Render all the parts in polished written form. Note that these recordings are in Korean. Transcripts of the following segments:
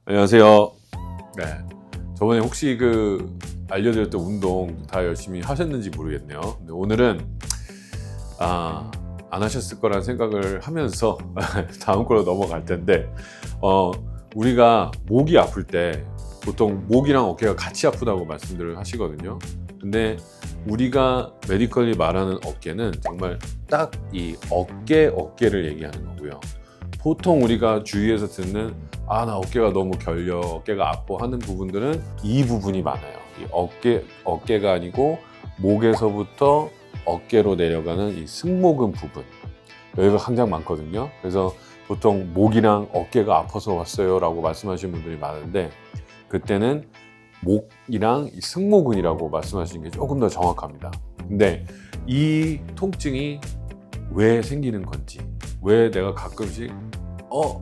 안녕하세요. 네. 저번에 혹시 알려드렸던 운동 다 열심히 하셨는지 모르겠네요. 근데 오늘은 안 하셨을 거란 생각을 하면서 다음 거로 넘어갈 텐데, 우리가 목이 아플 때 보통 목이랑 어깨가 같이 아프다고 말씀들을 하시거든요. 근데 우리가 메디컬리 말하는 어깨는 정말 딱 이 어깨를 얘기하는 거고요. 보통 우리가 주위에서 듣는 나 어깨가 너무 결려, 어깨가 아파 하는 부분들은 이 부분이 많아요. 이 어깨가 아니고 목에서부터 어깨로 내려가는 이 승모근 부분, 여기가 가장 많거든요. 그래서 보통 목이랑 어깨가 아파서 왔어요 라고 말씀하시는 분들이 많은데, 그때는 목이랑 이 승모근이라고 말씀하시는 게 조금 더 정확합니다. 근데 이 통증이 왜 생기는 건지, 왜 내가 가끔씩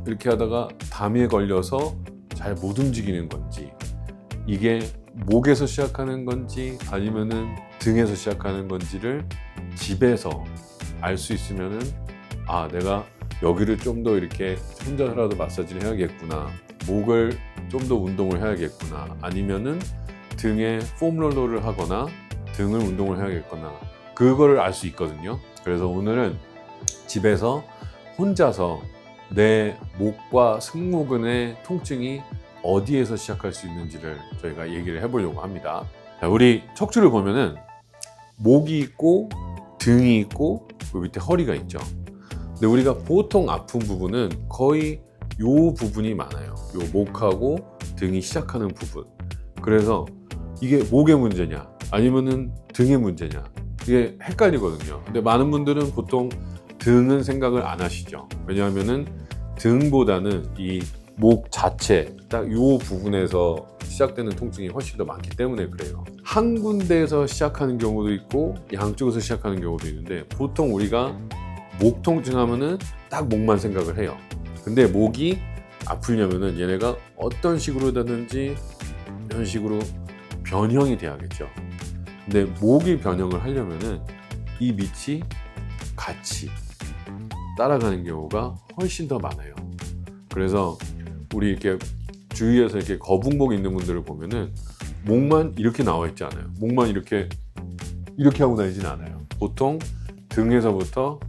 이렇게 하다가 담에 걸려서 잘 못 움직이는 건지, 이게 목에서 시작하는 건지 아니면은 등에서 시작하는 건지를 집에서 알 수 있으면은 내가 여기를 좀 더 이렇게 혼자서라도 마사지를 해야겠구나, 목을 좀 더 운동을 해야겠구나, 아니면은 등에 폼롤러를 하거나 등을 운동을 해야겠거나, 그거를 알 수 있거든요. 그래서 오늘은 집에서 혼자서 내 목과 승모근의 통증이 어디에서 시작할 수 있는지를 저희가 얘기를 해보려고 합니다. 자, 우리 척추를 보면은 목이 있고 등이 있고 그 밑에 허리가 있죠. 근데 우리가 보통 아픈 부분은 거의 요 부분이 많아요. 요 목하고 등이 시작하는 부분. 그래서 이게 목의 문제냐 아니면은 등의 문제냐, 이게 헷갈리거든요. 근데 많은 분들은 보통 등은 생각을 안 하시죠. 왜냐하면은 등보다는 이 목 자체 딱 이 부분에서 시작되는 통증이 훨씬 더 많기 때문에 그래요. 한 군데에서 시작하는 경우도 있고 양쪽에서 시작하는 경우도 있는데, 보통 우리가 목 통증 하면은 딱 목만 생각을 해요. 근데 목이 아프려면은 얘네가 어떤 식으로든지 이런 식으로 변형이 돼야겠죠. 근데 목이 변형을 하려면은 이 밑이 같이 따라가는 경우가 훨씬 더 많아요. 그래서 우리 이렇게 주위에서 이렇게 거북목 있는 분들을 보면은 목만 이렇게 나와 있지 않아요. 목만 이렇게 하고 다니진 않아요. 보통 등에서부터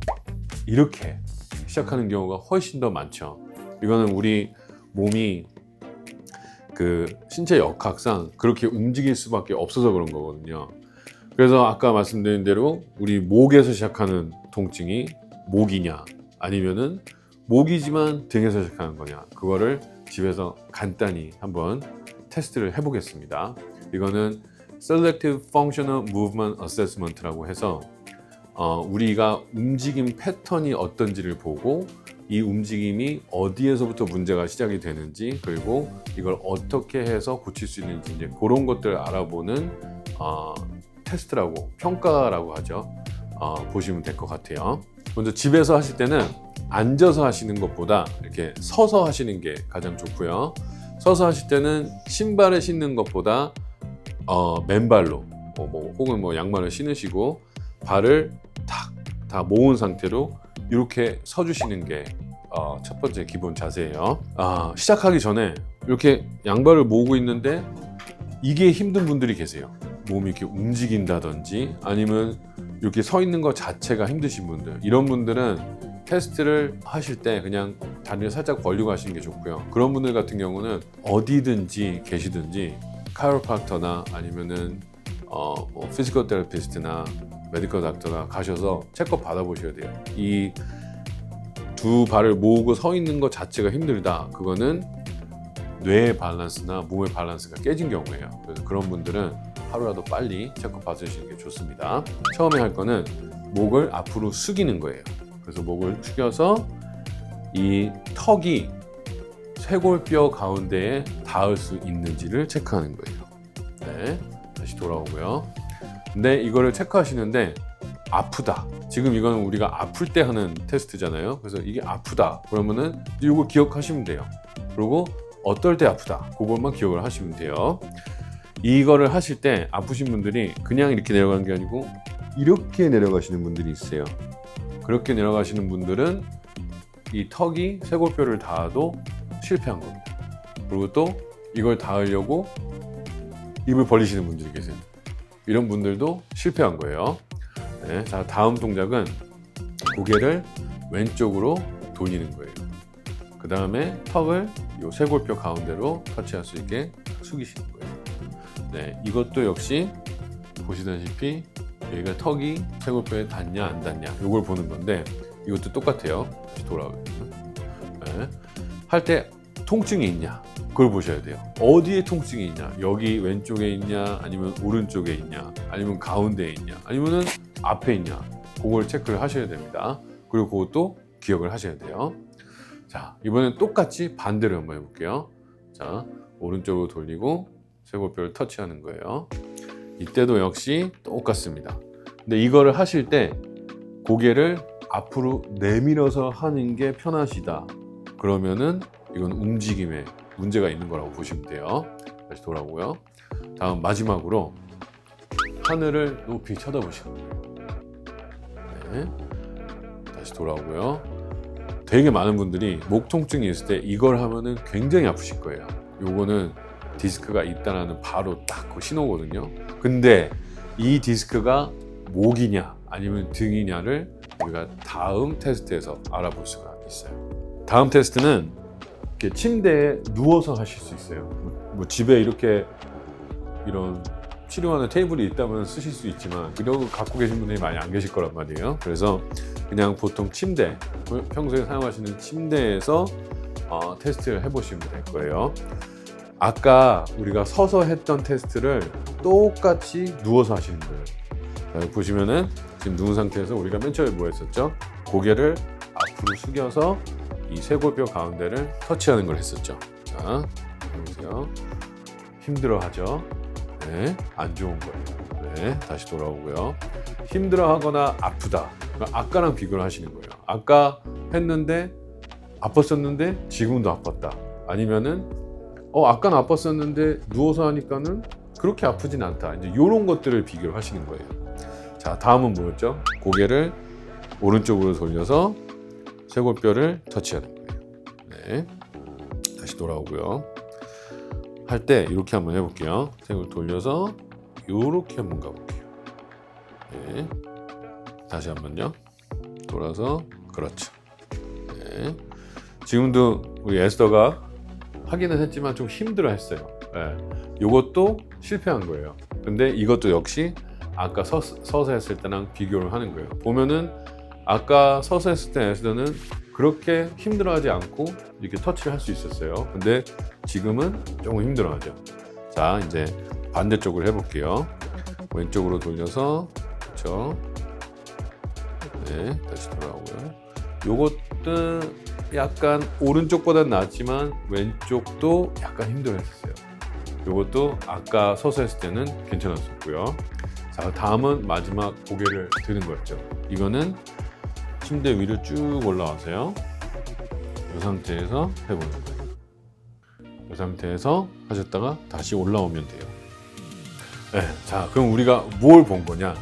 이렇게 시작하는 경우가 훨씬 더 많죠. 이거는 우리 몸이 신체 역학상 그렇게 움직일 수밖에 없어서 그런 거거든요. 그래서 아까 말씀드린 대로 우리 목에서 시작하는 통증이 목이냐 아니면은 목이지만 등에서 시작하는 거냐, 그거를 집에서 간단히 한번 테스트를 해보겠습니다. 이거는 Selective Functional Movement Assessment라고 해서 우리가 움직임 패턴이 어떤지를 보고 이 움직임이 어디에서부터 문제가 시작이 되는지, 그리고 이걸 어떻게 해서 고칠 수 있는지, 이제 그런 것들을 알아보는 테스트라고, 평가라고 하죠. 보시면 될 것 같아요. 먼저 집에서 하실 때는 앉아서 하시는 것보다 이렇게 서서 하시는 게 가장 좋고요. 서서 하실 때는 신발을 신는 것보다 맨발로 혹은 양말을 신으시고 발을 다 모은 상태로 이렇게 서주시는 게 첫 번째 기본 자세예요. 시작하기 전에 이렇게 양발을 모으고 있는데 이게 힘든 분들이 계세요. 몸이 이렇게 움직인다든지 아니면 이렇게 서 있는 것 자체가 힘드신 분들, 이런 분들은 테스트를 하실 때 그냥 다리를 살짝 벌리고 하시는 게 좋고요. 그런 분들 같은 경우는 어디든지 계시든지 카이로프락터나 아니면은 피지컬 테라피스트나 메디컬 닥터나 가셔서 체크업 받아보셔야 돼요. 이 두 발을 모으고 서 있는 것 자체가 힘들다, 그거는 뇌의 밸런스나 몸의 밸런스가 깨진 경우예요. 그래서 그런 분들은 하루라도 빨리 체크업 받으시는 게 좋습니다. 처음에 할 거는 목을 앞으로 숙이는 거예요. 그래서 목을 숙여서 이 턱이 쇄골뼈 가운데에 닿을 수 있는지를 체크하는 거예요. 네, 다시 돌아오고요. 근데 이거를 체크하시는데 아프다, 지금 이거는 우리가 아플 때 하는 테스트잖아요. 그래서 이게 아프다 그러면은 이거 기억하시면 돼요. 그리고 어떨 때 아프다, 그것만 기억을 하시면 돼요. 이거를 하실 때 아프신 분들이 그냥 이렇게 내려가는 게 아니고 이렇게 내려가시는 분들이 있어요. 그렇게 내려가시는 분들은 이 턱이 쇄골뼈를 닿아도 실패한 겁니다. 그리고 또 이걸 닿으려고 입을 벌리시는 분들이 계세요. 이런 분들도 실패한 거예요. 네, 자, 다음 동작은 고개를 왼쪽으로 돌리는 거예요. 그 다음에 턱을 이 쇄골뼈 가운데로 터치할 수 있게 숙이시는 거예요. 네, 이것도 역시 보시다시피 여기가 턱이 쇄골뼈에 닿냐 안 닿냐 이걸 보는 건데 이것도 똑같아요. 다시 돌아오겠습니다. 네. 할 때 통증이 있냐 그걸 보셔야 돼요. 어디에 통증이 있냐, 여기 왼쪽에 있냐 아니면 오른쪽에 있냐 아니면 가운데에 있냐 아니면 앞에 있냐, 그걸 체크를 하셔야 됩니다. 그리고 그것도 기억을 하셔야 돼요. 자, 이번엔 똑같이 반대로 한번 해볼게요. 자, 오른쪽으로 돌리고 쇄골뼈를 터치하는 거예요. 이때도 역시 똑같습니다. 근데 이거를 하실 때 고개를 앞으로 내밀어서 하는 게 편하시다 그러면은 이건 움직임에 문제가 있는 거라고 보시면 돼요. 다시 돌아오고요. 다음 마지막으로 하늘을 높이 쳐다보시는 거예요. 네. 다시 돌아오고요. 되게 많은 분들이 목 통증이 있을 때 이걸 하면은 굉장히 아프실 거예요. 요거는 디스크가 있다는 바로 딱 그 신호거든요. 근데 이 디스크가 목이냐 아니면 등이냐를 우리가 다음 테스트에서 알아볼 수가 있어요. 다음 테스트는 이렇게 침대에 누워서 하실 수 있어요. 뭐 집에 이렇게 이런 치료하는 테이블이 있다면 쓰실 수 있지만 이런 거 갖고 계신 분들이 많이 안 계실 거란 말이에요. 그래서 그냥 보통 침대, 평소에 사용하시는 침대에서 테스트를 해보시면 될 거예요. 아까 우리가 서서 했던 테스트를 똑같이 누워서 하시는 거예요. 자, 보시면은 지금 누운 상태에서 우리가 맨 처음에 뭐 했었죠? 고개를 앞으로 숙여서 이 쇄골뼈 가운데를 터치하는 걸 했었죠. 자, 보세요. 힘들어하죠? 네, 안 좋은 거예요. 네, 다시 돌아오고요. 힘들어하거나 아프다. 그러니까 아까랑 비교를 하시는 거예요. 아까 했는데 아팠었는데 지금도 아팠다. 아니면은 아까는 아팠었는데 누워서 하니까는 그렇게 아프진 않다. 이제 이런 것들을 비교를 하시는 거예요. 자, 다음은 뭐였죠? 고개를 오른쪽으로 돌려서 쇄골뼈를 터치하는 거예요. 네, 다시 돌아오고요. 할 때 이렇게 한번 해볼게요. 쇄골 돌려서 이렇게 한번 가볼게요. 네, 다시 한번요. 돌아서 그렇죠. 네, 지금도 우리 에스더가 하기는 했지만 좀 힘들어 했어요. 네, 이것도 실패한 거예요. 근데 이것도 역시 아까 서서 했을 때랑 비교를 하는 거예요. 보면은 아까 서서 했을 때 에스더는 그렇게 힘들어하지 않고 이렇게 터치를 할 수 있었어요. 근데 지금은 조금 힘들어하죠. 자, 이제 반대쪽으로 해볼게요. 왼쪽으로 돌려서 그렇죠. 네, 다시 돌아오고요. 요것도 약간 오른쪽보다는 낫지만 왼쪽도 약간 힘들어했었어요. 요것도 아까 서서 했을 때는 괜찮았었고요. 자, 다음은 마지막 고개를 드는 거였죠. 이거는 침대 위로 쭉 올라와서요. 이 상태에서 해보는 거예요. 이 상태에서 하셨다가 다시 올라오면 돼요. 네, 자, 그럼 우리가 뭘 본 거냐?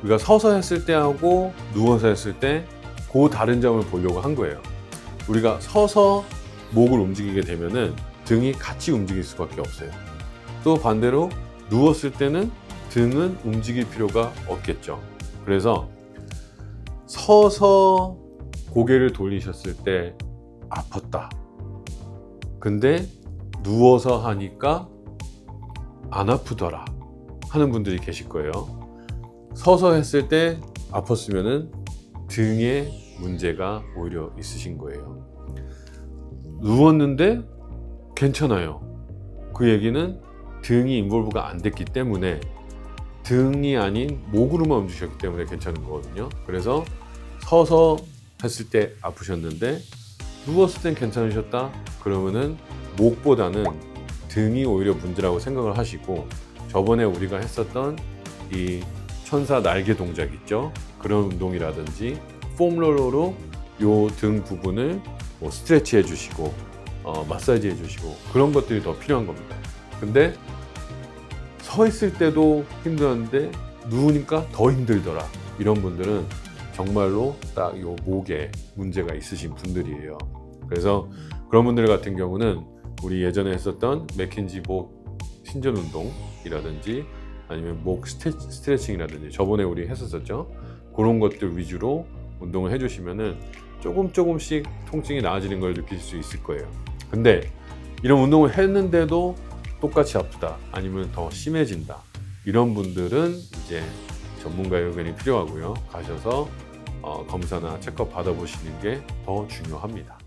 우리가 서서 했을 때하고 누워서 했을 때 그 다른 점을 보려고 한 거예요. 우리가 서서 목을 움직이게 되면은 등이 같이 움직일 수밖에 없어요. 또 반대로 누웠을 때는 등은 움직일 필요가 없겠죠. 그래서 서서 고개를 돌리셨을 때 아팠다. 근데 누워서 하니까 안 아프더라 하는 분들이 계실 거예요. 서서 했을 때 아팠으면은 등에 문제가 오히려 있으신 거예요. 누웠는데 괜찮아요. 그 얘기는 등이 인볼브가 안 됐기 때문에 등이 아닌 목으로만 움직였기 때문에 괜찮은 거거든요. 그래서 서서 했을 때 아프셨는데 누웠을 땐 괜찮으셨다? 그러면은 목보다는 등이 오히려 문제라고 생각을 하시고 저번에 우리가 했었던 이 천사 날개 동작 있죠? 그런 운동이라든지 폼롤러로 요 등 부분을 뭐 스트레치 해주시고 마사지 해주시고 그런 것들이 더 필요한 겁니다. 근데 서 있을 때도 힘들었는데 누우니까 더 힘들더라. 이런 분들은 정말로 딱 요 목에 문제가 있으신 분들이에요. 그래서 그런 분들 같은 경우는 우리 예전에 했었던 맥켄지 목 신전 운동이라든지 아니면 목 스트레칭이라든지 저번에 우리 했었었죠. 그런 것들 위주로 운동을 해주시면은 조금씩 통증이 나아지는 걸 느낄 수 있을 거예요. 근데 이런 운동을 했는데도 똑같이 아프다, 아니면 더 심해진다, 이런 분들은 이제 전문가의 의견이 필요하고요. 가셔서 검사나 체크업 받아보시는 게 더 중요합니다.